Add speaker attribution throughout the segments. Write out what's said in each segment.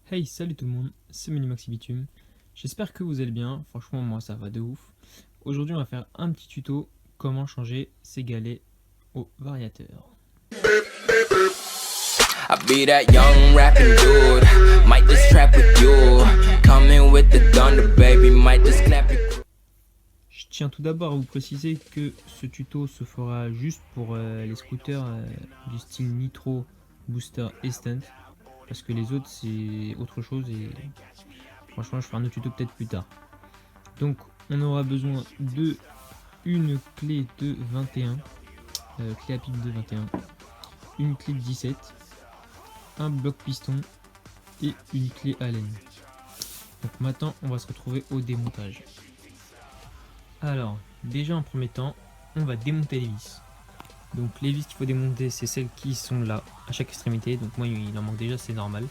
Speaker 1: Hey, salut tout le monde, c'est Minimaxibitume. J'espère que vous allez bien, franchement moi ça va de ouf. Aujourd'hui on va faire un petit tuto comment changer ses galets au variateur. I be that young rapping dude, might just trap with you, coming with the thunder baby, might just clap it. Je tiens tout d'abord à vous préciser que ce tuto se fera juste pour les scooters du style Nitro, Booster et Stunt, parce que les autres c'est autre chose et franchement je ferai un autre tuto peut-être plus tard. Donc on aura besoin de une clé de 21, clé à pipe de 21, une clé de 17, un bloc piston et une clé Allen. Donc maintenant on va se retrouver au démontage. Alors déjà en premier temps on va démonter les vis. Donc les vis qu'il faut démonter c'est celles qui sont là à chaque extrémité, donc moi il en manque déjà, c'est normal.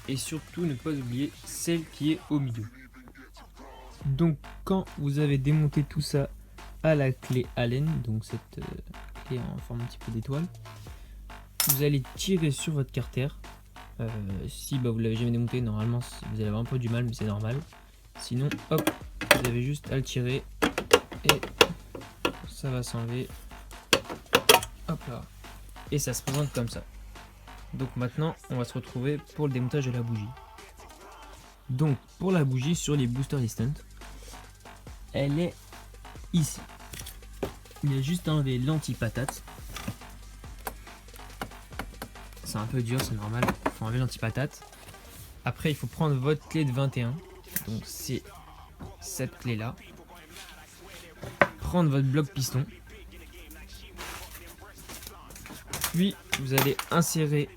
Speaker 1: Et surtout ne pas oublier celle qui est au milieu. Donc quand vous avez démonté tout ça à la clé Allen, donc cette clé en forme un petit peu d'étoile, vous allez tirer sur votre carter. Si vous l'avez jamais démonté, normalement vous allez avoir un peu du mal, mais c'est normal. Sinon hop, vous avez juste à le tirer et ça va s'enlever. Hop là. Et ça se présente comme ça. Donc maintenant on va se retrouver pour le démontage de la bougie. Donc pour la bougie sur les boosters distant, elle est ici. Il y a juste à enlever l'anti-patate. C'est un peu dur, c'est normal. Il faut enlever l'anti-patate. Après, il faut prendre votre clé de 21. Donc c'est cette clé là. Prendre votre bloc piston. Puis vous allez insérer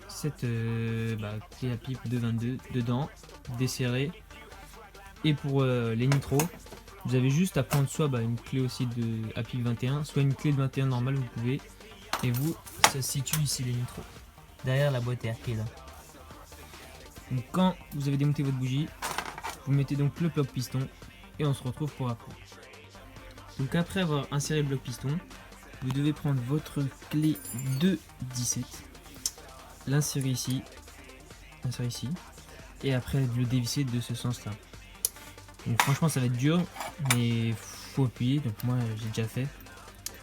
Speaker 1: cette clé à pipe de 22 dedans. Desserrer. Et pour les nitros, vous avez juste à prendre soit une clé aussi de à pipe 21, soit une clé de 21 normale, vous pouvez. Et vous, ça se situe ici les nitros, derrière la boîte air qui est là. Donc quand vous avez démonté votre bougie, vous mettez donc le bloc piston et on se retrouve pour après. Donc après avoir inséré le bloc piston, vous devez prendre votre clé de 17, l'insérer ici, et après le dévisser de ce sens là. Donc franchement ça va être dur, mais faut appuyer, donc moi j'ai déjà fait.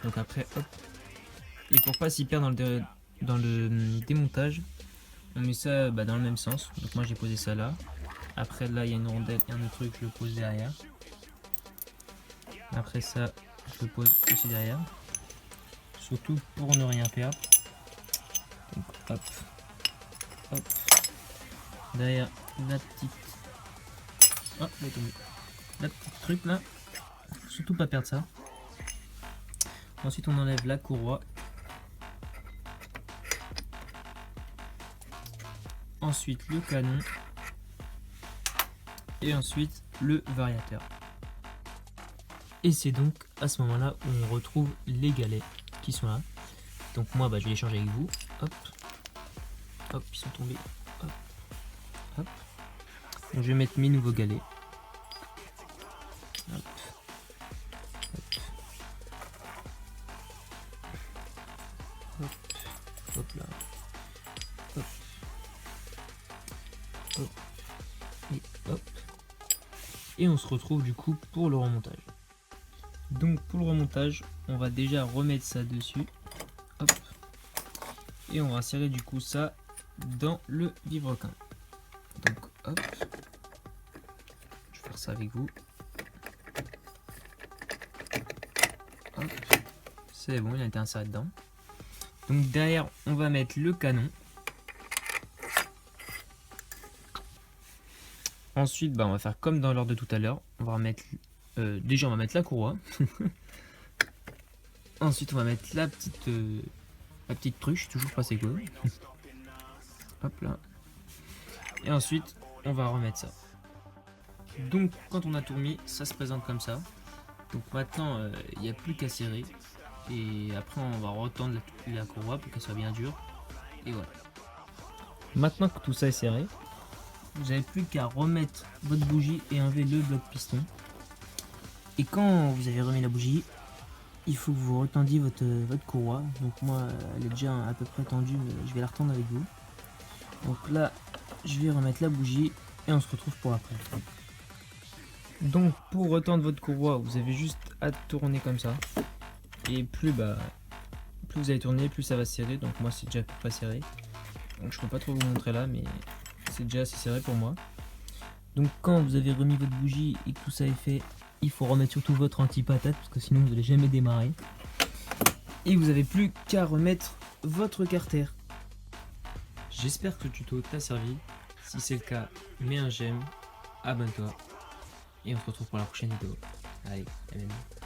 Speaker 1: Donc après hop. Et pour pas s'y perdre dans le démontage, on met ça dans le même sens. Donc moi j'ai posé ça là. Après là il y a une rondelle et un autre truc, je le pose derrière. Après ça je le pose aussi derrière. Surtout pour ne rien perdre. Donc hop. Hop. Derrière la petite. Oh, elle est tombée. La petite truc là. Surtout pas perdre ça. Ensuite on enlève la courroie. Ensuite le canon et ensuite le variateur. Et c'est donc à ce moment là où on retrouve les galets qui sont là. Donc moi je vais les changer avec vous. Hop, hop, ils sont tombés. Hop, hop. Donc je vais mettre mes nouveaux galets. Hop, hop, hop, hop là. Hop. Hop. Et hop. Et on se retrouve du coup pour le remontage. Donc pour le remontage, on va déjà remettre ça dessus. Hop. Et on va insérer du coup ça dans le vibrequin. Donc hop. Je vais faire ça avec vous. Hop. C'est bon, il a été inséré dedans. Donc derrière, on va mettre le canon. Ensuite, on va faire comme dans l'ordre de tout à l'heure. On va remettre, déjà on va mettre la courroie. Ensuite, on va mettre la petite truche, toujours pas quoi. Hop là. Et ensuite, on va remettre ça. Donc, quand on a tout remis, ça se présente comme ça. Donc maintenant, il n'y a plus qu'à serrer. Et après, on va retendre la courroie pour qu'elle soit bien dure. Et voilà. Maintenant que tout ça est serré, vous n'avez plus qu'à remettre votre bougie et enlever le bloc piston. Et quand vous avez remis la bougie, il faut que vous retendiez votre courroie. Donc moi elle est déjà à peu près tendue, mais je vais la retendre avec vous. Donc là je vais remettre la bougie et on se retrouve pour après. Donc pour retendre votre courroie, vous avez juste à tourner comme ça. Et plus vous allez tourner, plus ça va serrer. Donc moi c'est déjà pas serré. Donc je peux pas trop vous montrer là, mais c'est déjà assez serré pour moi. Donc quand vous avez remis votre bougie et que tout ça est fait, il faut remettre surtout votre anti-patate parce que sinon vous n'allez jamais démarrer. Et vous n'avez plus qu'à remettre votre carter. J'espère que ce tuto t'a servi. Si c'est le cas, mets un j'aime, abonne-toi et on se retrouve pour la prochaine vidéo. Allez, à bientôt.